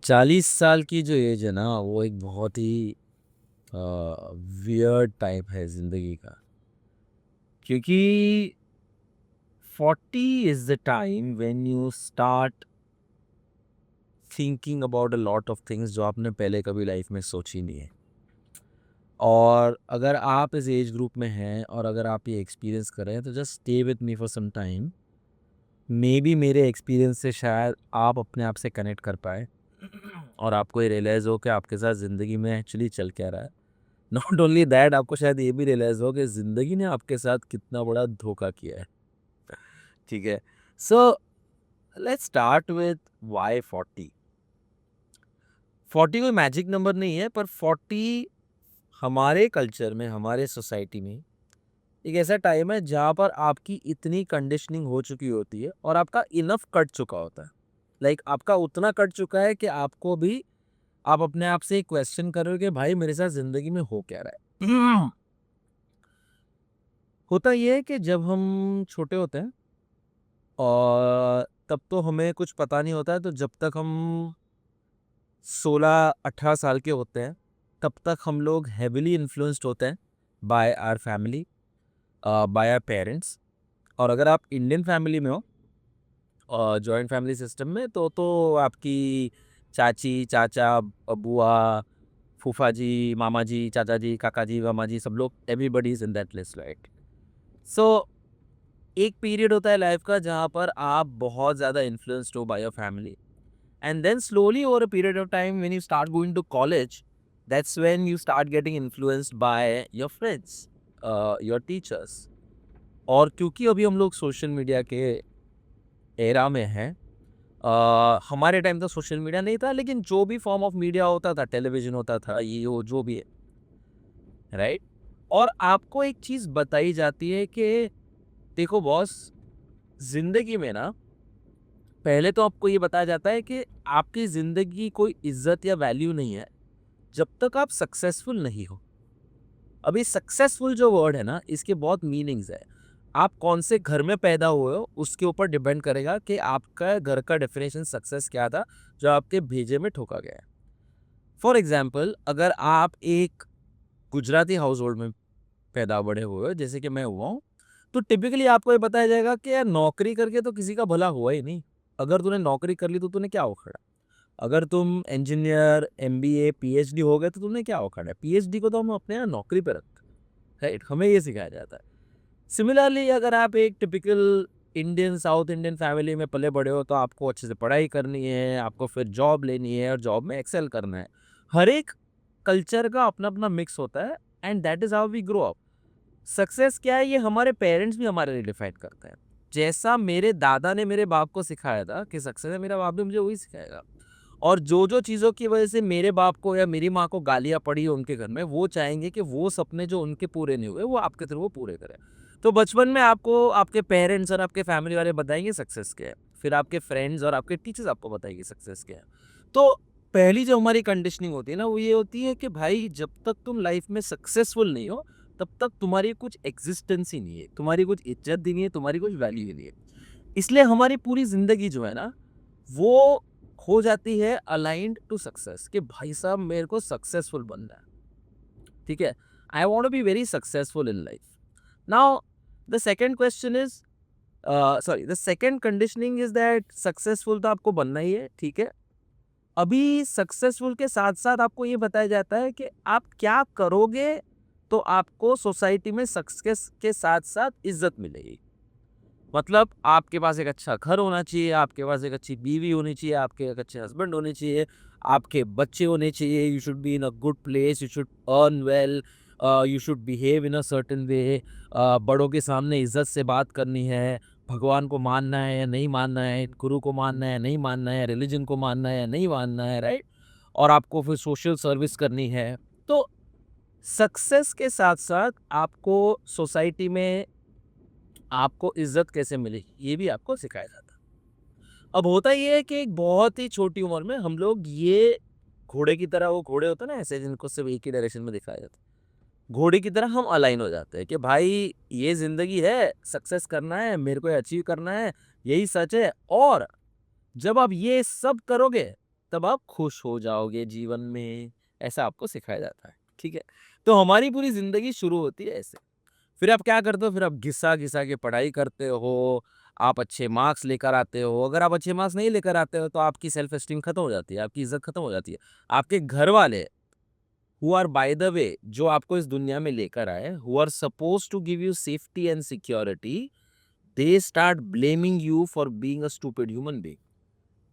40 साल की जो एज है ना वो एक बहुत ही वियर्ड टाइप है ज़िंदगी का, क्योंकि 40 is the time when you start thinking about a lot of things जो आपने पहले कभी लाइफ में सोची नहीं है। और अगर आप इस एज ग्रुप में हैं और अगर आप ये एक्सपीरियंस कर रहे हैं तो just stay with me for some time. Maybe मेरे एक्सपीरियंस से शायद आप अपने आप से कनेक्ट कर पाए और आपको ये रियलाइज़ हो कि आपके साथ ज़िंदगी में एक्चुअली चल क्या रहा है। नॉट ओनली दैट, आपको शायद ये भी रियलाइज़ हो कि ज़िंदगी ने आपके साथ कितना बड़ा धोखा किया है। ठीक है? So let's start with why 40। 40 कोई मैजिक नंबर नहीं है, पर 40 हमारे कल्चर में, हमारे सोसाइटी में एक ऐसा टाइम है जहाँ पर आपकी इतनी कंडीशनिंग हो चुकी होती है और आपका इनफ कट चुका होता है। लाइक आपका उतना कट चुका है कि आपको भी आप अपने आप से क्वेश्चन कर रहे हो कि भाई मेरे साथ ज़िंदगी में हो क्या रहा है। होता ये है कि जब हम छोटे होते हैं और तब तो हमें कुछ पता नहीं होता है, तो जब तक हम 16-18 साल के होते हैं तब तक हम लोग हेविली इन्फ्लुएंस्ड होते हैं by our family, by our parents. और अगर आप इंडियन फैमिली में हो, जॉइंट फैमिली सिस्टम में, तो आपकी चाची, चाचा, बुआ, फूफा जी, मामा जी, चाचा जी, काका जी, मामा जी, सब लोग, everybody is in that list, right? So एक पीरियड होता है लाइफ का जहाँ पर आप बहुत ज़्यादा इन्फ्लुएंस्ड हो by your family, and then slowly over a period of time when you start going to college, that's when you start getting influenced by your friends, your teachers. और क्योंकि अभी हम लोग सोशल मीडिया के era में हैं, हमारे time तो सोशल मीडिया नहीं था, लेकिन जो भी फॉर्म ऑफ मीडिया होता था, टेलीविजन होता था, ये वो जो भी है, राइट? और आपको एक चीज़ बताई जाती है कि देखो बॉस, जिंदगी में ना पहले तो आपको ये बताया जाता है कि आपकी ज़िंदगी की कोई इज्जत या वैल्यू नहीं है जब तक आप सक्सेसफुल नहीं हो। अभी सक्सेसफुल जो वर्ड है ना, इसके बहुत मीनिंग्स है। आप कौन से घर में पैदा हुए हो उसके ऊपर डिपेंड करेगा कि आपका घर का डेफिनेशन सक्सेस क्या था जो आपके भेजे में ठोका गया है। फॉर एग्जाम्पल, अगर आप एक गुजराती हाउस होल्ड में पैदा बड़े हुए हो जैसे कि मैं हुआ हूँ, तो टिपिकली आपको ये बताया जाएगा कि यार नौकरी करके तो किसी का भला हुआ ही नहीं। अगर तूने नौकरी कर ली तो तूने क्या उखड़ा? अगर तुम इंजीनियर, एमबीए, पीएचडी हो गए तो तुमने क्या उखाड़ा है? पीएचडी को तो हम अपने यहाँ नौकरी पे रखते हैं, राइट? हमें ये सिखाया जाता है। सिमिलरली अगर आप एक typical Indian, south Indian family में पले बड़े हो तो आपको अच्छे से पढ़ाई करनी है, आपको फिर जॉब लेनी है और जॉब में एक्सेल करना है। हर एक कल्चर का अपना अपना मिक्स होता है, and that is how we grow up. Success क्या है ये हमारे पेरेंट्स भी हमारे लिए डिफाइन करते हैं। जैसा मेरे दादा ने मेरे बाप को सिखाया था कि सक्सेस है, मेरा बाप भी मुझे वही सिखाएगा। और जो चीज़ों की वजह से मेरे बाप को या मेरी माँ को गालियाँ पड़ी है उनके घर में, वो चाहेंगे कि वो सपने जो उनके पूरे नहीं हुए वो आपके थ्रू वो पूरे करें। तो बचपन में आपको आपके पेरेंट्स और आपके फैमिली वाले बताएंगे सक्सेस क्या है, फिर आपके फ्रेंड्स और आपके टीचर्स आपको बताएंगे सक्सेस क्या है। तो पहली जो हमारी कंडीशनिंग होती है ना, वो ये होती है कि भाई जब तक तुम लाइफ में सक्सेसफुल नहीं हो तब तक तुम्हारी कुछ एग्जिस्टेंस ही नहीं है, तुम्हारी कुछ इज्जत ही नहीं है, तुम्हारी कुछ वैल्यू ही नहीं है। इसलिए हमारी पूरी जिंदगी जो है ना, वो हो जाती है अलाइंड टू सक्सेस, कि भाई साहब मेरे को सक्सेसफुल बनना है। ठीक है? I want to be very successful in life. Now the second question is, sorry, the second conditioning is that successful तो आपको बनना ही है, ठीक है? अभी सक्सेसफुल के साथ साथ आपको ये बताया जाता है कि आप क्या करोगे तो आपको सोसाइटी में सक्सेस के साथ साथ इज्जत मिलेगी। मतलब आपके पास एक अच्छा घर होना चाहिए, आपके पास एक अच्छी बीवी होनी चाहिए, आपके एक अच्छे हस्बैंड होने चाहिए, आपके बच्चे होने चाहिए, you should be in a good place, you should earn well, you should behave in a certain way, बड़ों के सामने इज्जत से बात करनी है, भगवान को मानना है या नहीं मानना है, गुरु को मानना है नहीं मानना है, रिलीजन को मानना है या नहीं मानना है, राइट? और आपको फिर सोशल सर्विस करनी है। तो सक्सेस के साथ साथ आपको सोसाइटी में आपको इज्जत कैसे मिलेगी ये भी आपको सिखाया जाता है। अब होता ये है कि एक बहुत ही छोटी उम्र में हम लोग ये घोड़े की तरह, वो घोड़े होते हैं ना ऐसे जिनको सिर्फ एक ही डायरेक्शन में दिखाया जाता है, घोड़े की तरह हम अलाइन हो जाते हैं कि भाई ये जिंदगी है, सक्सेस करना है, मेरे को अचीव करना है, यही सच है। और जब आप ये सब करोगे तब आप खुश हो जाओगे जीवन में, ऐसा आपको सिखाया जाता है, ठीक है? तो हमारी पूरी ज़िंदगी शुरू होती है ऐसे। फिर आप क्या करते हो, फिर आप घिसा-घिसा के पढ़ाई करते हो, आप अच्छे मार्क्स लेकर आते हो। अगर आप अच्छे मार्क्स नहीं लेकर आते हो, तो आपकी सेल्फ एस्टीम खत्म हो जाती है, आपकी इज़्ज़त खत्म हो जाती है। आपके घर वाले who are by the way जो आपको इस दुनिया में लेकर आए, who are supposed to give you safety and security, they start blaming you for being a stupid human being.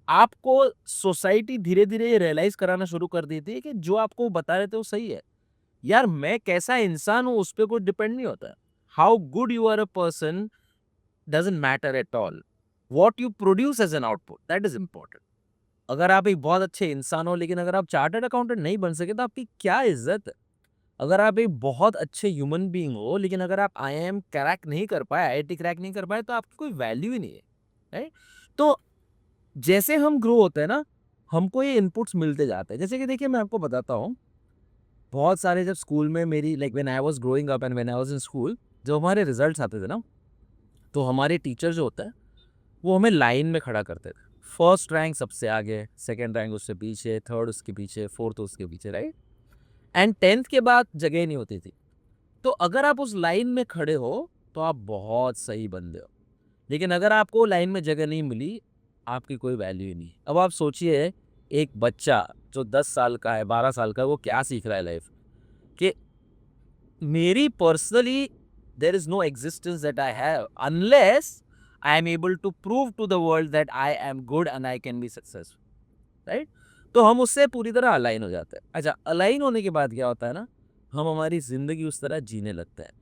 आपको सोसाइटी धीरे-धीरे ये रियलाइज़ कराना शुरू कर देती है कि जो आपको बता रहे थे वो सही है। यार मैं कैसा इंसान हूँ उस पे कोई डिपेंड नहीं होता है। How good you are a person doesn't matter at all. What you produce as an output that is important. अगर आप एक बहुत अच्छे इंसान हो लेकिन अगर आप चार्टर्ड अकाउंटेंट नहीं बन सके तो आपकी क्या इज़्ज़त है? अगर आप एक बहुत अच्छे ह्यूमन बीइंग हो लेकिन अगर आप आईआईएम क्रैक नहीं कर पाए, आईआईटी क्रैक नहीं कर पाए तो आपकी कोई वैल्यू ही नहीं है, राइट? तो जैसे हम ग्रो होते हैं ना, हमको ये इनपुट्स मिलते जाते हैं। जैसे कि देखिए मैं आपको बताता हूँ, बहुत सारे जब स्कूल में मेरी like when I was growing up and when I was in school, जब हमारे रिजल्ट्स आते थे ना, तो हमारे टीचर जो होते हैं, वो हमें लाइन में खड़ा करते थे। फर्स्ट रैंक सबसे आगे, सेकंड रैंक उससे पीछे, थर्ड उसके पीछे, फोर्थ उसके पीछे, राइट? एंड 10th के बाद जगह ही नहीं होती थी। तो अगर आप उस लाइन में खड़े हो, तो आप बहुत सही बंदे हो। लेकिन अगर आपको लाइन में जगह नहीं मिली, आपकी कोई वैल्यू ही नहीं। अब आप सोचिए, एक बच्चा जो 10 साल का है, 12 साल का है, वो क्या सीख रहा है लाइफ कि मेरी personally there is no existence that I have unless I am able to prove to the world that I am good and I can be successful, right? तो हम उससे पूरी तरह अलाइन हो जाते हैं। अच्छा, अलाइन होने के बाद क्या होता है ना, हम हमारी ज़िंदगी उस तरह जीने लगते हैं।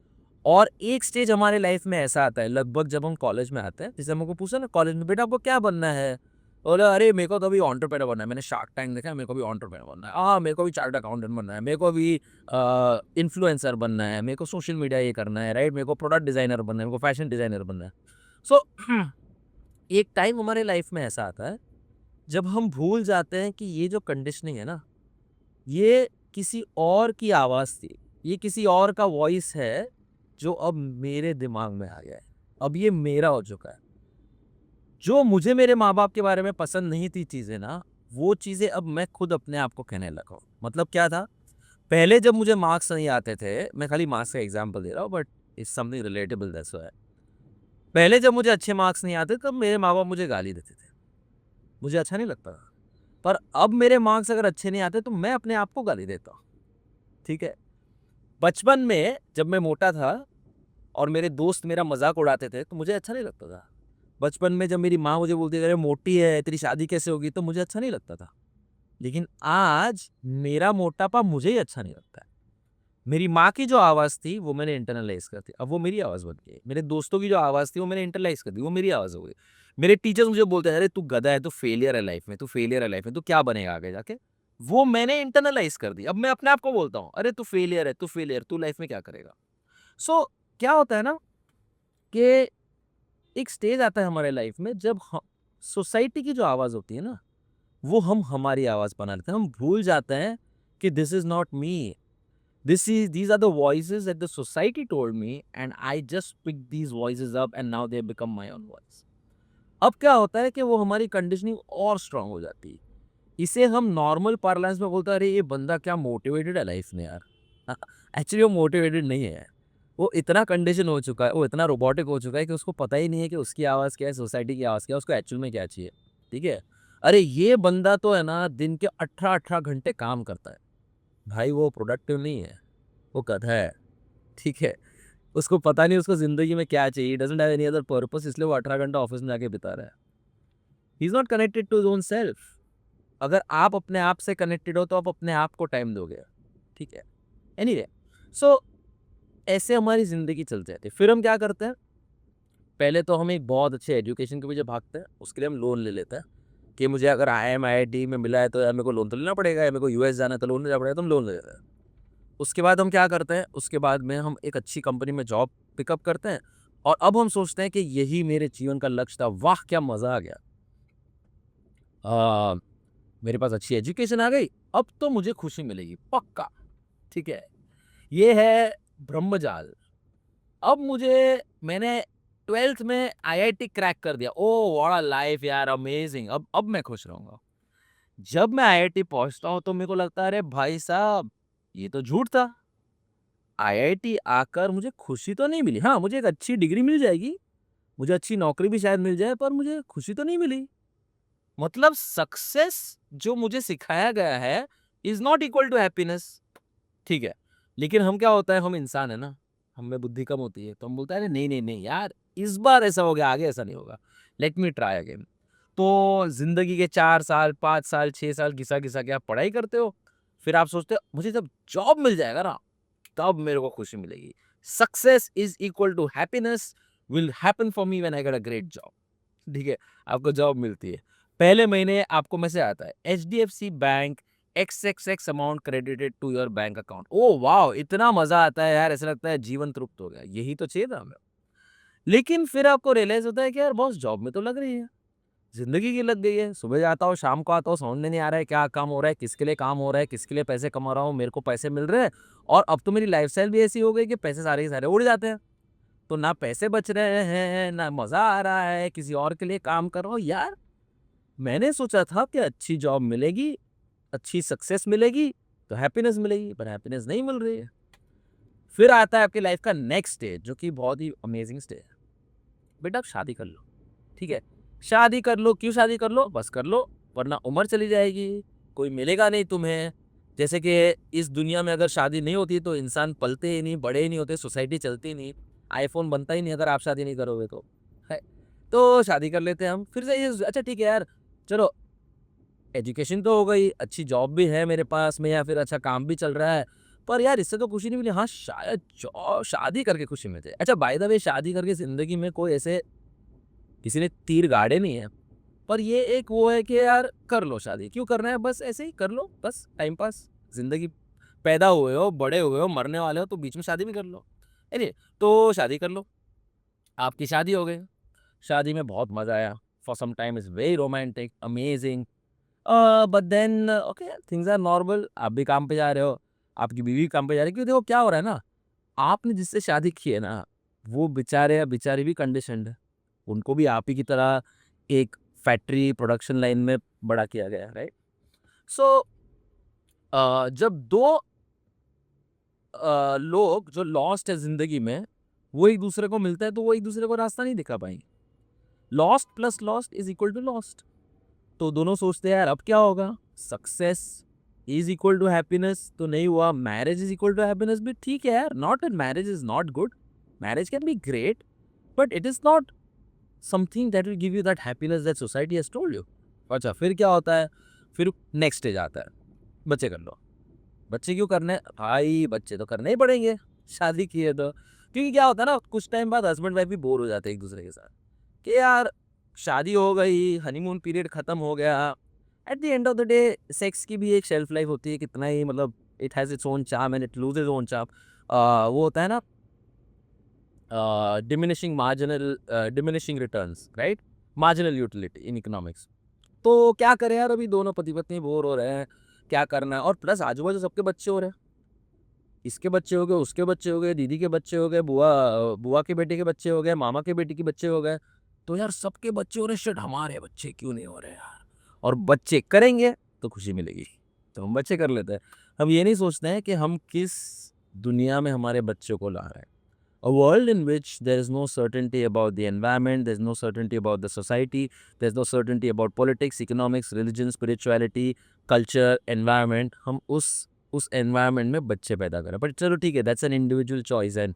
और एक स्टेज हमारे लाइफ में ऐसा आता है, लगभग जब हम कॉलेज में आते हैं, जैसे हमको पूछा ना कॉलेज में, बेटा आपको क्या बनना है? बोले अरे मेरे को तो अभी एंटरप्रेन्योर बनना है, मैंने शार्क टैंक देखा है, मेरे को भी एंटरप्रेन्योर बनना है। हाँ, मेरे को भी चार्टर्ड अकाउंटेंट बनना है, मेरे को भी इन्फ्लुएंसर बनना है, मेरे को सोशल मीडिया ये करना है, राइट? मेरे को प्रोडक्ट डिज़ाइनर बनना है, मेरे को फैशन डिज़ाइनर बनना है। सो एक टाइम हमारे लाइफ में ऐसा आता है, जब हम भूल जाते हैं कि ये जो कंडीशनिंग है ना, ये किसी और की आवाज़ थी, ये किसी और का वॉइस है, जो अब मेरे दिमाग में आ गया है। अब ये मेरा हो चुका है। जो मुझे मेरे माँ-बाप के बारे में पसंद नहीं थी चीज़ें ना, वो चीज़ें अब मैं खुद अपने आप को कहने लगा हूँ। मतलब क्या था, पहले जब मुझे मार्क्स नहीं आते थे, मैं खाली मार्क्स का एग्ज़ाम्पल दे रहा हूँ but it's something relatable that's why. पहले जब मुझे अच्छे मार्क्स नहीं आते तब मेरे माँ-बाप मुझे गाली देते थे। मुझे अच्छा नहीं लगता था। पर अब मेरे मार्क्स अगर अच्छे नहीं आते तो मैं अपने आप को गाली देता हूँ, ठीक है? बचपन में जब मैं मोटा था और मेरे दोस्त मेरा मज़ाक उड़ाते थे, तो मुझे अच्छा नहीं लगता था। बचपन में जब मेरी माँ मुझे बोलती थी, "अरे मोटी है, तेरी शादी कैसे होगी?" तो मुझे अच्छा नहीं लगता था। लेकिन आज मेरा मोटापा मुझे ही अच्छा नहीं लगता है। मेरी माँ की जो आवाज़ थी, वो मैंने इंटरनलाइज़ कर दी। अब वो मेरी आवाज़ बन गई। मेरे दोस्तों की जो आवाज़ थी, वो मैंने इंटरनलाइज़ कर दी, वो मेरी आवाज़ हो गई। मेरे टीचर्स मुझे बोलते हैं, "अरे तू गधा है, तू फेलियर है लाइफ़ में, तू फेलियर है लाइफ़ में, तू क्या बनेगा आगे जाके?" वो मैंने इंटरनलाइज़ कर दी। अब मैं अपने आप को बोलता हूँ, "अरे तू फेलियर है, तू फेलियर, तू लाइफ़ में क्या करेगा?" सो क्या होता है ना कि एक स्टेज आता है हमारे लाइफ में जब सोसाइटी की जो आवाज़ होती है ना, वो हम हमारी आवाज़ बना लेते हैं। हम भूल जाते हैं कि this is not me, these are the voices that the society told me and I just pick these voices up and now they have become my own voice. अब क्या होता है कि वो हमारी कंडीशनिंग और स्ट्रांग हो जाती है। इसे हम नॉर्मल पार्लेंस में बोलते हैं, अरे ये बंदा क्या मोटिवेटेड है लाइफ में यार। एक्चुअली वो मोटिवेटेड नहीं है। वो इतना कंडीशन हो चुका है, वो इतना रोबोटिक हो चुका है कि उसको पता ही नहीं है कि उसकी आवाज़ क्या है, सोसाइटी की आवाज़ क्या है, उसको एक्चुअल में क्या चाहिए, ठीक है? अरे ये बंदा तो है ना दिन के 18-18 घंटे काम करता है। भाई वो प्रोडक्टिव नहीं है, वो गधा है, ठीक है? उसको पता नहीं उसको ज़िंदगी में क्या चाहिए, doesn't have any other purpose, इसलिए वो 18 घंटा ऑफ़िस में जाके बिता रहा है। He is not connected to his own self. अगर आप अपने आप से कनेक्टेड हो तो आप अपने आप को टाइम दोगे, ठीक है? एनीवे, सो ऐसे हमारी ज़िंदगी चल जाती है। फिर हम क्या करते हैं, पहले तो हम एक बहुत अच्छे एजुकेशन के पीछे भागते हैं, उसके लिए हम लोन ले लेते हैं कि मुझे अगर आईआईएम, आईआईटी में मिला है तो यार मेरे को लोन तो लेना पड़ेगा, या मेरे को यूएस जाना है तो लोन लेना पड़ेगा, तो हम लोन ले लेते हैं। उसके बाद हम क्या करते हैं, उसके बाद में हम एक अच्छी कंपनी में जॉब पिकअप करते हैं और अब हम सोचते हैं कि यही मेरे जीवन का लक्ष्य था। वाह! क्या मज़ा आ गया। अ, मेरे पास अच्छी एजुकेशन आ गई, अब तो मुझे खुशी मिलेगी, पक्का, ठीक है? ये है ब्रह्मजाल। अब मैंने 12th में आईआईटी क्रैक कर दिया। ओह! व्हाट अ लाइफ यार, अमेजिंग! अब मैं खुश रहूँगा। जब मैं आईआईटी पहुंचता हूं तो मेरे को लगता है अरे भाई साहब ये तो झूठ था। आईआईटी आकर मुझे खुशी तो नहीं मिली। हाँ, मुझे एक अच्छी डिग्री मिल जाएगी, मुझे अच्छी नौकरी भी शायद मिल जाए, पर मुझे खुशी तो नहीं मिली। मतलब सक्सेस जो मुझे सिखाया गया है is not equal to happiness. ठीक है, लेकिन हम क्या होता है, हम इंसान है ना, हम में बुद्धि कम होती है, तो हम बोलते हैं अरे नहीं नहीं नहीं यार, इस बार ऐसा हो गया, आगे ऐसा नहीं होगा, लेट मी ट्राई अगेन। तो जिंदगी के 4 साल 5 साल 6 साल घिसा घिसा के आप पढ़ाई करते हो, फिर आप सोचते हो मुझे जब जॉब मिल जाएगा ना तब मेरे को खुशी मिलेगी। Success is equal to happiness will happen for me when I get a great job. ठीक है, आपको जॉब मिलती है, पहले महीने आपको मैसेज आता है HDFC bank XXX amount credited to your bank account. Oh wow, इतना मजा आता है यार, ऐसा लगता है जीवन तृप्त हो गया, यही तो चाहिए था हमें। लेकिन फिर आपको रियलाइज होता है कि यार बॉस जॉब में तो लग रही है, जिंदगी की लग गई है, सुबह जाता हूँ शाम को आता हूँ, समझ में नहीं आ रहा है क्या काम हो रहा है, किसके लिए काम हो रहा है, किसके लिए पैसे कमा रहा हूँ, मेरे को पैसे मिल रहे हैं। और अब तो मेरी लाइफस्टाइल भी ऐसी हो गई कि पैसे सारे के सारे उड़ जाते हैं, तो ना पैसे बच रहे हैं ना मजा आ रहा है, किसी और के लिए काम कर रहा हूँ यार। मैंने सोचा था कि अच्छी जॉब मिलेगी, अच्छी सक्सेस मिलेगी, तो हैप्पीनेस मिलेगी, पर हैप्पीनेस नहीं मिल रही है। फिर आता है आपकी लाइफ का नेक्स्ट स्टेज जो कि बहुत ही अमेजिंग स्टेज है। बेटा आप शादी कर लो, ठीक है, शादी कर लो, क्यों शादी कर लो, बस कर लो, वरना उम्र चली जाएगी, कोई मिलेगा नहीं तुम्हें। जैसे कि इस दुनिया में अगर शादी नहीं होती तो इंसान पलते ही नहीं, बड़े ही नहीं होते, सोसाइटी चलती ही नहीं, आईफोन बनता ही नहीं अगर आप शादी नहीं करोगे तो है। तो शादी कर लेते हैं हम, फिर से ये अच्छा ठीक है यार, चलो एजुकेशन तो हो गई, अच्छी जॉब भी है मेरे पास में या फिर अच्छा काम भी चल रहा है, पर यार इससे तो खुशी नहीं मिली। हाँ शायद शादी करके खुशी मिल जाए। अच्छा बाय द वे, शादी करके जिंदगी में कोई ऐसे किसी ने तीर गाड़े नहीं है, पर ये एक वो है कि यार कर लो शादी, क्यों करना है, बस ऐसे ही कर लो, बस टाइम पास। जिंदगी पैदा हुए हो, बड़े हुए हो, मरने वाले हो, तो बीच में शादी भी कर लो। एनीवे, तो शादी कर लो, आपकी शादी हो गई, शादी में बहुत मजा आया, for some time is very romantic amazing, but then okay things are normal, आप भी काम पे जा रहे हो, आपकी बीवी भी काम पे जा रही है, क्योंकि देखो क्या हो रहा है ना, आपने जिससे शादी की है ना, वो बेचारे या बेचारी भी कंडीशनड है, उनको भी आप ही की तरह एक फैक्ट्री प्रोडक्शन लाइन में बड़ा किया गया है, राइट। सो जब दो लोग जो लॉस्ट है जिंदगी में, वो एक दूसरे को मिलता है तो वो एक दूसरे को रास्ता नहीं दिखा पाएंगे। Lost plus lost is equal to lost. तो दोनों सोचते हैं यार अब क्या होगा, success is equal to happiness तो नहीं हुआ, marriage is equal to happiness भी ठीक है यार, not that marriage is not good, marriage can be great, but it is not something that will give you that happiness that society has told you. अच्छा फिर क्या होता है, फिर नेक्स्ट स्टेज आता है, बच्चे कर लो। बच्चे क्यों करने भाई, बच्चे तो करने ही पड़ेंगे, शादी की है तो। क्योंकि क्या होता है ना, कुछ टाइम बाद हस्बैंड वाइफ भी बोर हो जाते हैं एक दूसरे के साथ, कि यार शादी हो गई, हनीमून पीरियड खत्म हो गया, at the end of the day sex की भी एक शेल्फ लाइफ होती है, कितना ही मतलब it has its own charm and it loses own charm. वो होता है ना diminishing returns, right, marginal utility in economics. तो क्या करें यार, अभी दोनों पति पत्नी बोर हो रहे हैं, क्या करना है, और प्लस आजू बाजू सबके बच्चे हो रहे हैं, इसके बच्चे हो गए, उसके बच्चे हो गए, दीदी के बच्चे हो गए, बुआ बुआ के बेटे के बच्चे हो गए, मामा के बेटे के बच्चे हो गए, तो यार सबके बच्चे हो रहे, शिट हमारे बच्चे क्यों नहीं हो रहे यार। और बच्चे करेंगे तो खुशी मिलेगी, तो हम बच्चे कर लेते हैं। हम ये नहीं सोचते हैं कि हम किस दुनिया में हमारे बच्चों को ला रहे हैं। A world in which there is no certainty about the environment, there's no certainty about the society, there's no certainty about politics, economics, religion, spirituality, culture, environment, हम उस environment में बच्चे पैदा करें। But चलो ठीक है, that's an individual choice and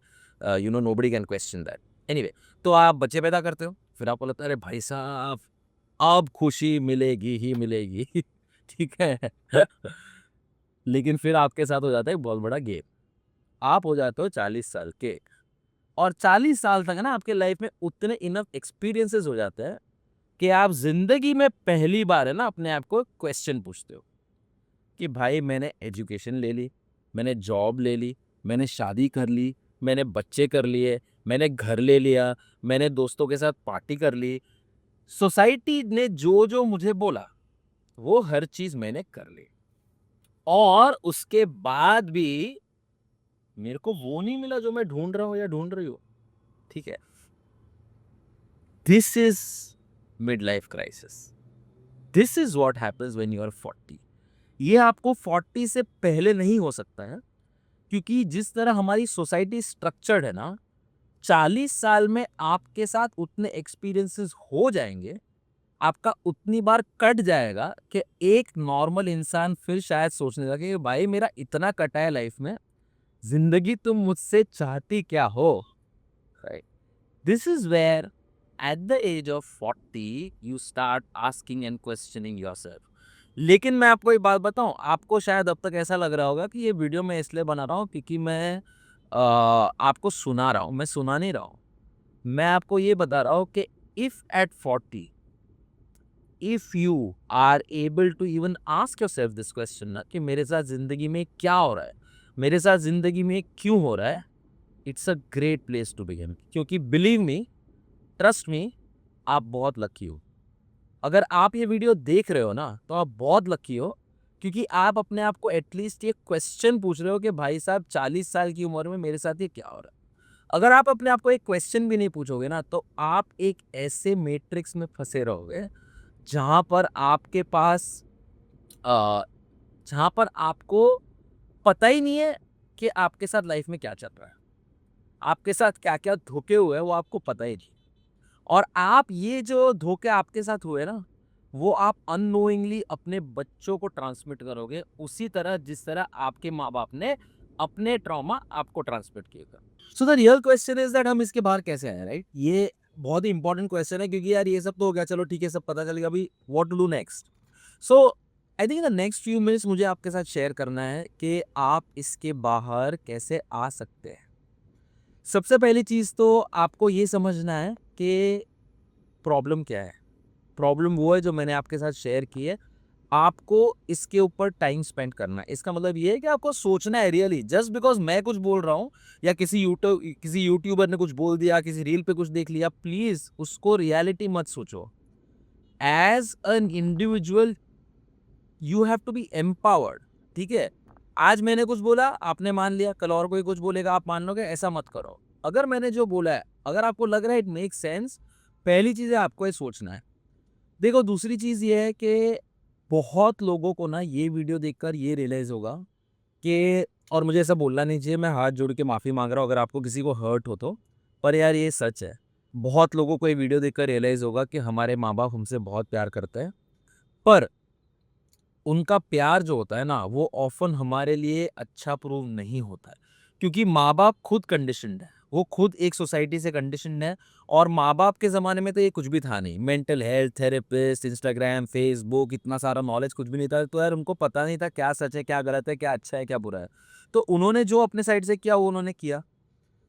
nobody can question that. Anyway, तो आप बच्चे पैदा करते हो, फिर आपको लगता है अरे भाई साहब अब खुशी मिलेगी ही मिलेगी ठीक है लेकिन फिर आपके साथ हो जाता है एक बहुत बड़ा गेम, आप हो जाते हो 40 साल के, और 40 साल तक है ना आपके लाइफ में उतने इनफ एक्सपीरियंसेस हो जाते हैं कि आप जिंदगी में पहली बार है ना अपने आप को क्वेश्चन पूछते हो कि भाई मैंने एजुकेशन ले ली, मैंने जॉब ले ली, मैंने शादी कर ली, मैंने बच्चे कर लिए, मैंने घर ले लिया, मैंने दोस्तों के साथ पार्टी कर ली, सोसाइटी ने जो जो मुझे बोला वो हर चीज मैंने कर ली, और उसके बाद भी मेरे को वो नहीं मिला जो मैं ढूंढ रहा हूँ या ढूंढ रही हूँ। ठीक है, this is mid life crisis. This is what happens when you are 40। ये आपको 40 से पहले नहीं हो सकता है, क्योंकि जिस तरह हमारी सोसाइटी स्ट्रक्चर्ड है ना, 40 साल में आपके साथ उतने एक्सपीरियंसेस हो जाएंगे, आपका उतनी बार कट जाएगा कि एक नॉर्मल इंसान फिर शायद सोचने लगे कि भाई मेरा इतना कटा है लाइफ में, जिंदगी तुम मुझसे चाहती क्या हो, right? This is where at the age of 40 you start asking and questioning yourself. लेकिन मैं आपको एक बात बताऊं, आपको शायद अब तक ऐसा लग रहा होगा कि ये वीडियो मैं इसलिए बना रहा हूँ क्योंकि मैं आपको सुना रहा हूँ। मैं सुना नहीं रहा हूँ, मैं आपको ये बता रहा हूँ कि if at 40 if you are able to even ask yourself this question ना, कि मेरे साथ जिंदगी में क्या हो रहा है, मेरे साथ जिंदगी में क्यों हो रहा है, it's a great place to begin. क्योंकि बिलीव मी, ट्रस्ट मी, आप बहुत लकी हो। अगर आप ये वीडियो देख रहे हो ना, तो आप बहुत लकी हो, क्योंकि आप अपने आप को एटलीस्ट ये क्वेश्चन पूछ रहे हो कि भाई साहब 40 साल की उम्र में मेरे साथ ये क्या हो रहा है। अगर आप अपने आप को एक क्वेश्चन भी नहीं पूछोगे ना, तो आप एक ऐसे मैट्रिक्स में फंसे रहोगे जहां पर आपके पास अ, जहां पर आपको पता ही नहीं है कि आपके साथ लाइफ में क्या चल रहा है, आपके साथ क्या क्या धोखे हुए हैं वो आपको पता ही नहीं। और आप ये जो धोखे आपके साथ हुए ना, वो आप अननोइंगली अपने बच्चों को ट्रांसमिट करोगे, उसी तरह जिस तरह आपके माँ बाप ने अपने ट्रॉमा आपको ट्रांसमिट किया। So the real question is that हम इसके बाहर कैसे आए, राइट? ये बहुत ही इंपॉर्टेंट क्वेश्चन है, क्योंकि यार ये सब तो हो गया, चलो ठीक है, सब पता चल गया, अभी what to do next. So I think the next few minutes मुझे आपके साथ शेयर करना है कि आप इसके बाहर कैसे आ सकते हैं। सबसे पहली चीज़ तो आपको ये समझना है कि प्रॉब्लम क्या है। प्रॉब्लम वो है जो मैंने आपके साथ शेयर की है। आपको इसके ऊपर टाइम स्पेंड करना है। इसका मतलब ये है कि आपको सोचना है रियली। जस्ट बिकॉज़ मैं कुछ बोल रहा हूँ या किसी यूट्यूबर ने कुछ बोल दिया, किसी रील पे कुछ देख लिया, प्लीज़ उसको रियलिटी मत सोचो। As an individual you have to be empowered, ठीक है? आज मैंने कुछ बोला, आपने मान लिया, कल और कोई कुछ बोलेगा, आप मान लोगे, ऐसा मत करो। अगर मैंने जो बोला है, अगर आपको लग रहा है इट मेक्स सेंस, पहली चीज़ है आपको ये सोचना है। देखो, दूसरी चीज़ ये है कि बहुत लोगों को ना ये वीडियो देखकर ये रियलाइज़ होगा कि, और मुझे ऐसा बोलना नहीं चाहिए, मैं हाथ जोड़ के माफ़ी माँग रहा हूँ अगर आपको किसी को हर्ट हो तो, पर यार ये सच है। बहुत लोगों को ये वीडियो देखकर रियलाइज़ होगा कि हमारे माँ-बाप हमसे बहुत प्यार करते हैं, पर उनका प्यार जो होता है ना, वो ऑफ़न हमारे लिए अच्छा प्रूव नहीं होता है। क्योंकि माँ-बाप खुद कंडीशन्ड है, वो खुद एक सोसाइटी से कंडीशन्ड है, और माँ-बाप के ज़माने में तो ये कुछ भी था नहीं। Mental health, therapist, Instagram, Facebook, इतना सारा नॉलेज कुछ भी नहीं था, तो यार उनको पता नहीं था क्या सच है, क्या गलत है, क्या अच्छा है, क्या बुरा है। तो उन्होंने जो अपने साइड से किया, वो उन्होंने किया।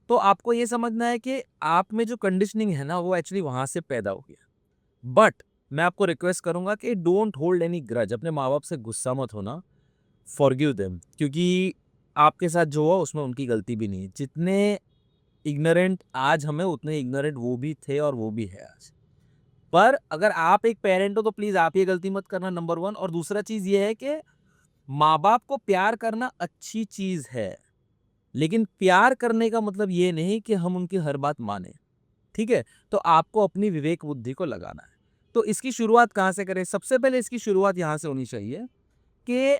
तो आपको ये समझना है कि आप में जो कंडीशनिंग है ना, वो एक्चुअली वहाँ से पैदा हो गया। बट मैं आपको रिक्वेस्ट करूंगा कि डोंट होल्ड एनी ग्रज। अपने माँ बाप से गुस्सा मत होना, फॉरगिव देम, क्योंकि आपके साथ जो हुआ उसमें उनकी गलती भी नहीं है। जितने इग्नोरेंट आज हमें, उतने इग्नोरेंट वो भी थे और वो भी है आज। पर अगर आप एक पेरेंट हो तो प्लीज आप ये गलती मत करना, नंबर वन। और दूसरा चीज ये है कि माँ बाप को प्यार करना अच्छी चीज है, लेकिन प्यार करने का मतलब ये नहीं कि हम उनकी हर बात माने, ठीक है? तो आपको अपनी विवेक बुद्धि को लगाना है। तो इसकी शुरुआत कहाँ से करें? सबसे पहले इसकी शुरुआत यहाँ से होनी चाहिए कि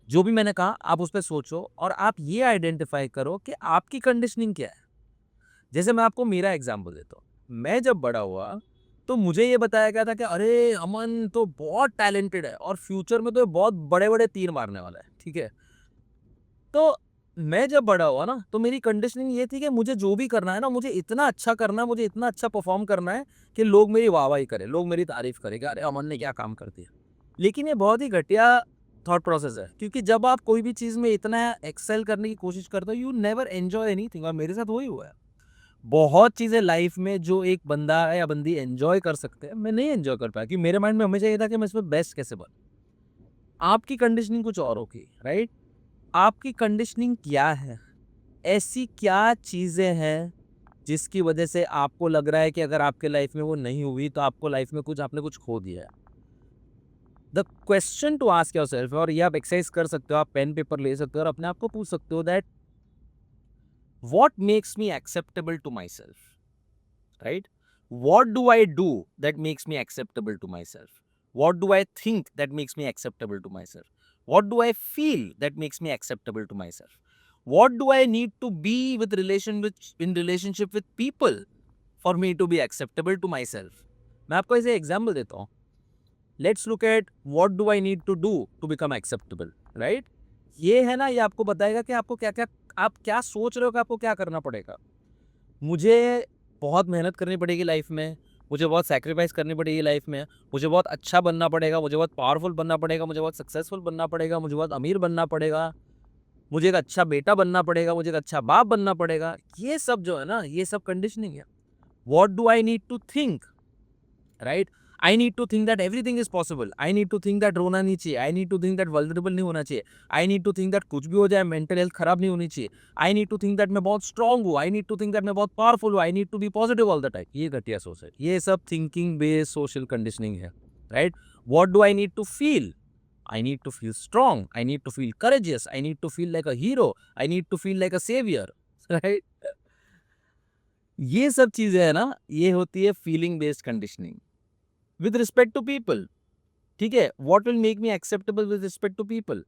जो भी मैंने कहा आप उस पे सोचो, और आप ये आइडेंटिफाई करो कि आपकी कंडीशनिंग क्या है। जैसे मैं आपको मेरा एग्जांपल देता हूँ। मैं जब बड़ा हुआ तो मुझे ये बताया गया था कि अरे अमन तो बहुत टैलेंटेड है और फ्यूचर में तो ये बहुत बड़े-बड़े तीर मारने वाला है, ठीक है? तो मैं जब बड़ा हुआ ना, तो मेरी कंडीशनिंग ये थी कि मुझे जो भी करना है ना, मुझे इतना अच्छा करना है, मुझे इतना अच्छा परफॉर्म करना है कि लोग मेरी वाहवाही करें, लोग मेरी तारीफ करें कि अरे अमन ने क्या काम कर दिया। लेकिन ये बहुत ही घटिया थॉट प्रोसेस है, क्योंकि जब आप कोई भी चीज़ में इतना एक्सेल करने की कोशिश करते हो, यू नेवर एन्जॉय एनीथिंग। और मेरे साथ वही हुआ है। बहुत चीज़ें लाइफ में जो एक बंदा या बंदी एन्जॉय कर सकते हैं, मैं नहीं एन्जॉय कर पाया, क्योंकि मेरे माइंड में हमेशा ये था कि मैं इसमें बेस्ट कैसे बनूँ। आपकी कंडीशनिंग कुछ और होगी, राइट? आपकी कंडीशनिंग क्या है? ऐसी क्या चीज़ें हैं जिसकी वजह से आपको लग रहा है कि अगर आपके लाइफ में वो नहीं हुई तो आपको लाइफ में कुछ, आपने कुछ खो दिया है? The question to ask yourself, और ये आप एक्सरसाइज कर सकते हो, आप पेन पेपर ले सकते हो और अपने आप को पूछ सकते हो that what makes me acceptable to my self, right? What do I do that makes me acceptable to my self? What do I think that makes me acceptable to myself? What do I feel that makes me acceptable to myself? What do I need to be in relationship with people for me to be acceptable to myself? मैं आपको ऐसे example देता हूँ. Let's look at what do I need to do to become acceptable, right? ये है ना, ये आपको बताएगा कि आपको क्या क्या, आप क्या सोच रहे हो कि आपको क्या करना पड़ेगा. मुझे बहुत मेहनत करनी पड़ेगी लाइफ में, मुझे बहुत सैक्रिफाइस करनी पड़ेगी लाइफ में, मुझे बहुत अच्छा बनना पड़ेगा, मुझे बहुत पावरफुल बनना पड़ेगा, मुझे बहुत सक्सेसफुल बनना पड़ेगा, मुझे बहुत अमीर बनना पड़ेगा, मुझे एक अच्छा बेटा बनना पड़ेगा, मुझे एक अच्छा बाप बनना पड़ेगा. ये सब जो है ना, ये सब कंडीशनिंग है. What do I need to think, right? I need to think that everything is possible. I need to think that रोना नहीं चाहिए. I need to think that vulnerable नहीं होना चाहिए. I need to think that कुछ भी हो जाए मेंटल हेल्थ खराब नहीं होनी चाहिए. I need to think that मैं बहुत स्ट्रांग हूँ. I need to think that मैं बहुत पावरफुल हूँ. I need to be positive all the time. ये घटिया सोच है. ये सब थिंकिंग बेस्ड सोशल कंडीशनिंग है, right? What do I need to feel? I need to feel strong. I need to feel courageous. I need to feel like a hero. I need to feel like a savior. Right? ये सब चीजें है ना, ये होती है feeling based conditioning with respect to people. ठीक है? What will make me acceptable with respect to people?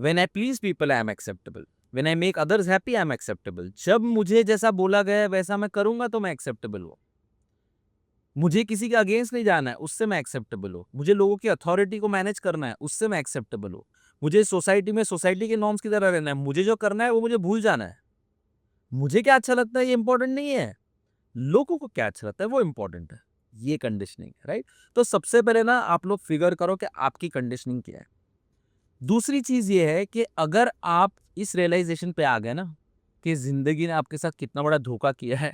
When I please people I am acceptable. When I make others happy I am acceptable. जब मुझे जैसा बोला गया है वैसा मैं करूंगा तो मैं एक्सेप्टेबल हूँ. मुझे किसी के अगेंस्ट नहीं जाना है, उससे मैं एक्सेप्टेबल हूँ. मुझे लोगों की अथॉरिटी को मैनेज करना है, उससे मैं एक्सेप्टेबल हूँ. मुझे सोसाइटी में सोसाइटी के नॉर्म्स की तरह रहना है. मुझे जो करना है वो मुझे भूल जाना है. मुझे क्या अच्छा लगता है ये इंपॉर्टेंट नहीं है. लोगों को क्या अच्छा लगता है वो इंपॉर्टेंट है. ये कंडीशनिंग है, राइट? तो सबसे पहले ना आप लोग फिगर करो कि आपकी कंडीशनिंग क्या है. दूसरी चीज ये है कि अगर आप इस रियलाइजेशन पे आ गए ना कि जिंदगी ने आपके साथ कितना बड़ा धोखा किया है,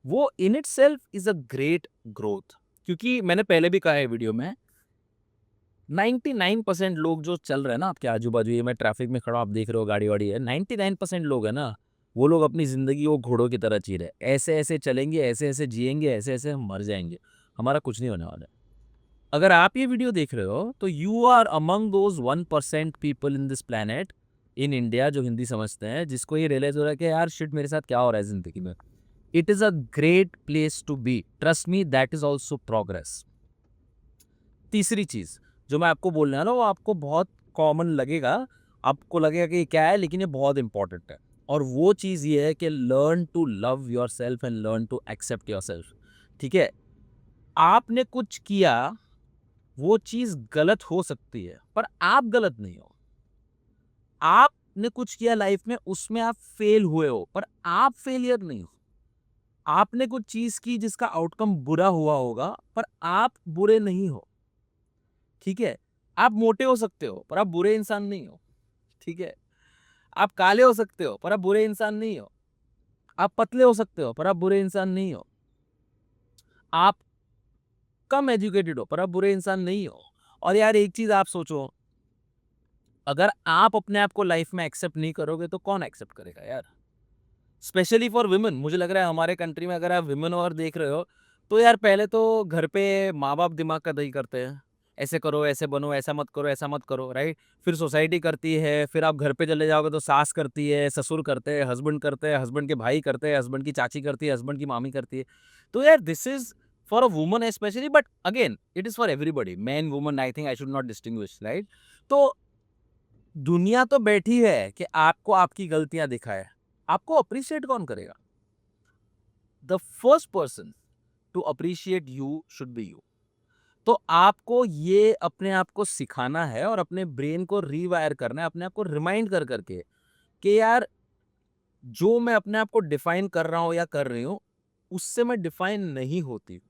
वो in it self is a great growth. क्योंकि मैंने पहले भी कहा है वीडियो में, 99% लोग जो चल रहे हैं ना आपके आजू बाजू, ये मैं ट्रैफिक में खड़ा हूं, आप देख रहे हो गाड़ी वाड़ी है, 99% लोग है ना, वो लोग अपनी जिंदगी वो घोड़ों की तरह जी रहे हैं. ऐसे ऐसे चलेंगे, ऐसे ऐसे जिएंगे, ऐसे ऐसे हम मर जाएंगे, हमारा कुछ नहीं होने वाला है. अगर आप ये वीडियो देख रहे हो तो you are among those 1% people in this planet in India जो हिंदी समझते हैं, जिसको ये रियलाइज हो रहा है कि यार शिट मेरे साथ क्या हो रहा है जिंदगी में. It is a great place to be. Trust me, that is also progress. तीसरी चीज जो मैं आपको बोलने वाला हूं, वो आपको बहुत कॉमन लगेगा, आपको लगेगा कि ये क्या है, लेकिन ये बहुत इंपॉर्टेंट है. और वो चीज ये है कि learn to love your self and learn to accept your self. ठीक है? आपने कुछ किया, वो चीज गलत हो सकती है पर आप गलत नहीं हो. आपने कुछ किया लाइफ में, उसमें आप फेल हुए हो पर आप फेलियर नहीं हो. आपने कुछ चीज की जिसका आउटकम बुरा हुआ होगा पर आप बुरे नहीं हो. ठीक है? आप मोटे हो सकते हो पर आप बुरे इंसान नहीं हो. ठीक है? आप काले हो सकते हो पर आप बुरे इंसान नहीं हो. आप पतले हो सकते हो पर आप बुरे इंसान नहीं हो. आप कम एजुकेटेड हो पर आप बुरे इंसान नहीं हो. और यार एक चीज आप सोचो, अगर आप अपने आप को लाइफ में एक्सेप्ट नहीं करोगे तो कौन एक्सेप्ट करेगा यार? Specially for women. मुझे लग रहा है हमारे कंट्री में अगर आप विमेन और देख रहे हो तो यार पहले तो घर पे माँ बाप दिमाग का दही करते हैं, ऐसे करो, ऐसे बनो, ऐसा मत करो, ऐसा मत करो, राइट? फिर सोसाइटी करती है, फिर आप घर पे चले जाओगे तो सास करती है, ससुर करते हैं, हस्बैंड करते हैं, हस्बैंड के भाई करते हैं, हस्बैंड की चाची करती है, हस्बैंड की मामी करती है. तो यार this is for a woman specially, but again it is for everybody, man woman. I think I should not distinguish, right? तो दुनिया तो बैठी है कि आपको आपकी गलतियां दिखाए. आपको अप्रिशिएट कौन करेगा? The first person to appreciate you should be you. तो आपको ये अपने आप को सिखाना है और अपने ब्रेन को रीवायर करना है, अपने आप को रिमाइंड कर करके कि यार जो मैं अपने आप को डिफाइन कर रहा हूं या कर रही हूं, उससे मैं डिफाइन नहीं होती.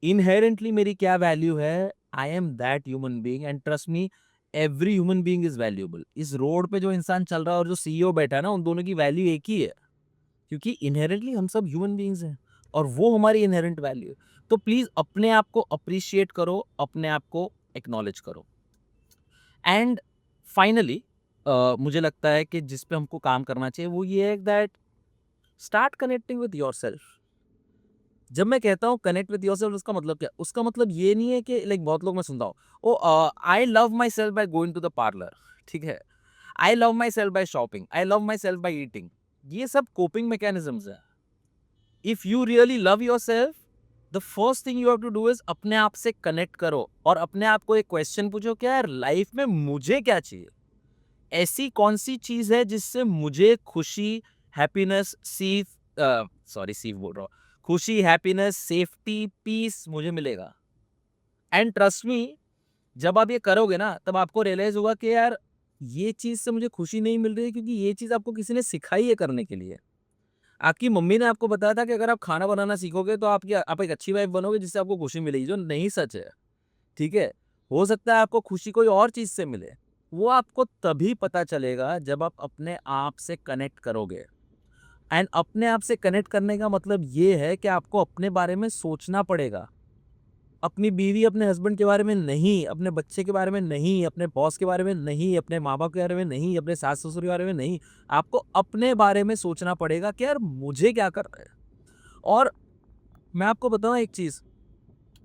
इनहेरेंटली मेरी क्या वैल्यू है? I am that human being and trust me, every human being is valuable. इस रोड पे जो इंसान चल रहा है और जो सीईओ बैठा है ना, उन दोनों की वैल्यू एक ही है. क्योंकि इनहेरेंटली हम सब ह्यूमन बीइंग्स हैं और वो हमारी इनहेरेंट वैल्यू है. तो प्लीज अपने आप को अप्रिशिएट करो, अपने आप को एक्नॉलेज करो. एंड फाइनली मुझे लगता है कि जिस पे हमको काम करना चाहिए वो ये है that start connecting with yourself. जब मैं कहता हूँ कनेक्ट विद योरसेल्फ, उसका मतलब क्या? उसका मतलब ये नहीं है कि लाइक बहुत लोग मैं सुनता हूँ, oh I love myself by going to the parlour. ठीक है? I love myself by shopping, I love myself by eating. ये सब कोपिंग मैकेनिज्म्स है. If you really love your self, the first thing you have to do is अपने आप से connect करो और अपने आप को एक क्वेश्चन पूछो कि यार लाइफ में मुझे क्या चाहिए, ऐसी कौन सी चीज है जिससे मुझे खुशी, हैप्पीनेस, सीफ बोल रहा हूँ, खुशी, हैप्पीनेस, सेफ्टी, पीस मुझे मिलेगा। एंड ट्रस्ट मी, जब आप ये करोगे ना तब आपको रियलाइज होगा कि यार ये चीज से मुझे खुशी नहीं मिल रही है, क्योंकि ये चीज आपको किसी ने सिखाई है करने के लिए। आपकी मम्मी ने आपको बताया था कि अगर आप खाना बनाना सीखोगे तो आप एक अच्छी वाइफ बनोगे जिससे आपको खुशी मिलेगी, जो नहीं सच है। ठीक है? हो सकता है आपको खुशी कोई और चीज़ से मिले। वो आपको तभी पता चलेगा जब आप अपने आप से कनेक्ट करोगे। एंड अपने आप से कनेक्ट करने का मतलब ये है कि आपको अपने बारे में सोचना पड़ेगा। अपनी बीवी, अपने हस्बैंड के बारे में नहीं, अपने बच्चे के बारे में नहीं, अपने बॉस के बारे में नहीं, अपने माँ-बाप के बारे में नहीं, अपने सास-ससुर के बारे में नहीं। आपको अपने बारे में सोचना पड़ेगा कि यार मुझे क्या करना है? और मैं आपको बताऊँ एक चीज़,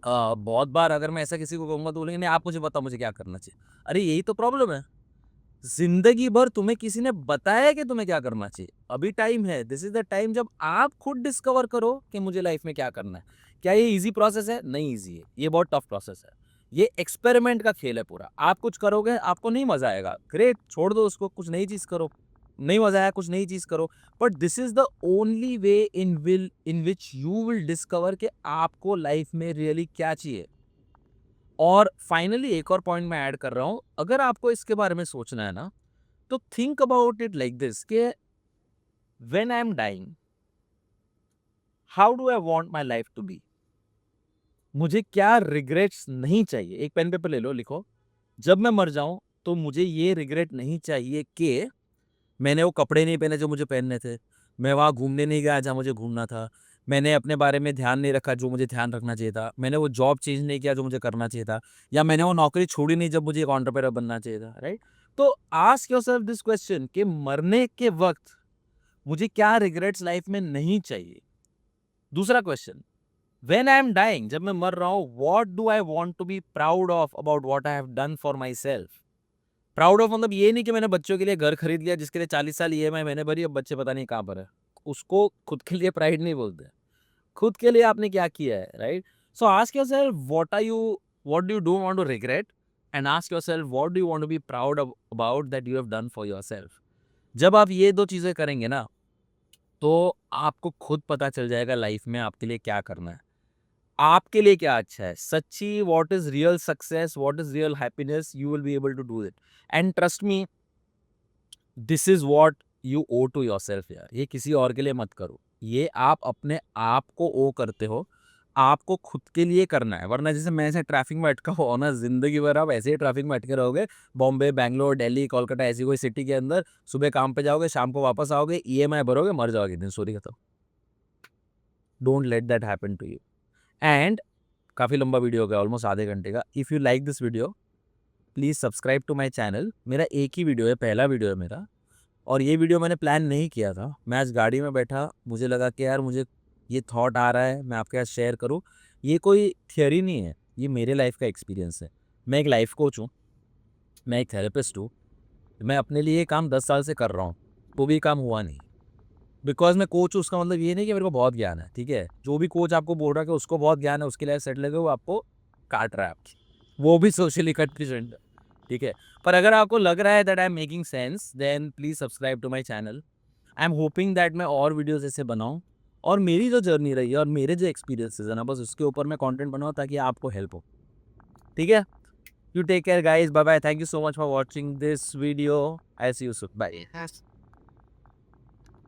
बहुत बार अगर मैं ऐसा किसी को कहूँगा तो बोलेंगे नहीं आप मुझे बताओ मुझे क्या करना चाहिए। अरे यही तो प्रॉब्लम है। ज़िंदगी भर तुम्हें किसी ने बताया है कि तुम्हें क्या करना चाहिए। अभी टाइम है, दिस इज़ द टाइम जब आप खुद डिस्कवर करो कि मुझे लाइफ़ में क्या करना है। क्या ये ईज़ी प्रोसेस है? नहीं ईज़ी है, ये बहुत टफ प्रोसेस है। ये एक्सपेरिमेंट का खेल है पूरा। आप कुछ करोगे, आपको नहीं मज़ा आएगा, ग्रेट, छोड़ दो उसको, कुछ नई चीज़ करो। नहीं मज़ा आया, कुछ नई चीज़ करो। But this is the only way in which you will discover कि आपको लाइफ़ में रियली क्या चाहिए। और फाइनली एक और पॉइंट मैं ऐड कर रहा हूँ, अगर आपको इसके बारे में सोचना है ना, तो think about it like this कि when I am dying, how do I want my life to be? मुझे क्या रिग्रेट्स नहीं चाहिए? एक पेन पेपर ले लो, लिखो। जब मैं मर जाऊँ तो मुझे ये रिग्रेट नहीं चाहिए कि मैंने वो कपड़े नहीं पहने जो मुझे पहनने थे। मैं वहाँ घूमने नहीं गया जहाँ मुझे घूमना था। मैंने अपने बारे में ध्यान नहीं रखा जो मुझे ध्यान रखना चाहिए था। मैंने वो जॉब चेंज नहीं किया जो मुझे करना चाहिए था। या मैंने वो नौकरी छोड़ी नहीं जब मुझे एक एंटरप्रेन्योर बनना चाहिए था, राइट? तो आस्क योरसेल्फ दिस क्वेश्चन कि मरने के वक़्त मुझे क्या रिग्रेट्स लाइफ में नहीं चाहिए? दूसरा question, when I am dying, जब मैं मर रहा हूँ, what do I want to be proud of about what I have done for my self? Proud of मतलब ये नहीं कि मैंने बच्चों के लिए घर खरीद लिया जिसके लिए 40 साल ईएमआई मैंने भरी, अब बच्चे पता नहीं कहाँ पर है। उसको खुद के लिए प्राइड नहीं बोलते। खुद के लिए आपने क्या किया है, right? So ask yourself what do you want to regret, and ask yourself what do you want to be proud about that you have done for yourself. जब आप ये 2 चीज़ें करेंगे ना, तो आपको खुद पता चल जाएगा लाइफ में आपके लिए क्या करना है। आपके लिए क्या अच्छा है? सच्ची what is real success, what is real happiness, you will be able to do it. And trust me, this is what you owe to yourself यार। ये किसी और के लिए मत करो। ये आप अपने आप को ओ करते हो। आपको खुद के लिए करना है, वरना जैसे मैं ऐसे ट्रैफिक में अटका हुआ हूँ ना, ज़िंदगी भर आप ऐसे ही ट्रैफिक में अटके रहोगे। बॉम्बे, बैंगलोर, दिल्ली, कोलकाता, ऐसी कोई सिटी के अंदर सुबह काम पे जाओगे, शाम को वापस आओगे, ईएमआई भरोगे, मर जाओगे एक दिन, स्टोरी खत्म। Don't let that happen to you. And काफ़ी लंबा वीडियो हो गया, ऑलमोस्ट आधे घंटे का। If you like this video, please subscribe to my channel. मेरा एक ही वीडियो है, पहला वीडियो है मेरा। और ये वीडियो मैंने प्लान नहीं किया था। मैं आज गाड़ी में बैठा, मुझे लगा कि यार मुझे ये थॉट आ रहा है, मैं आपके साथ शेयर करूँ। ये कोई थियरी नहीं है, ये मेरे लाइफ़ का एक्सपीरियंस है। मैं एक लाइफ़ कोच हूँ, मैं एक थेरेपिस्ट हूँ। मैं अपने लिए ये काम 10 साल से कर रहा हूँ, तो भी काम हुआ नहीं। बिकॉज़ मैं कोच हूँ उसका मतलब ये नहीं कि मेरे को बहुत ज्ञान है, ठीक है? जो भी कोच आपको बोल रहा है कि उसको बहुत ज्ञान है, उसकी लाइफ़ सेटल है, वो आपको काट रहा है आपकी। वो भी सोशली कट पेशेंट, ठीक है? पर अगर आपको लग रहा है that I am making sense, then please subscribe to my channel. I am hoping that मैं और वीडियोज़ ऐसे बनाऊँ और मेरी जो जर्नी रही है और मेरे जो एक्सपीरियंसेस है ना, बस उसके ऊपर मैं कंटेंट बनाऊँ ताकि आपको हेल्प हो। ठीक है? You take care guys, bye bye, thank you so much for watching this video. I see you soon, bye.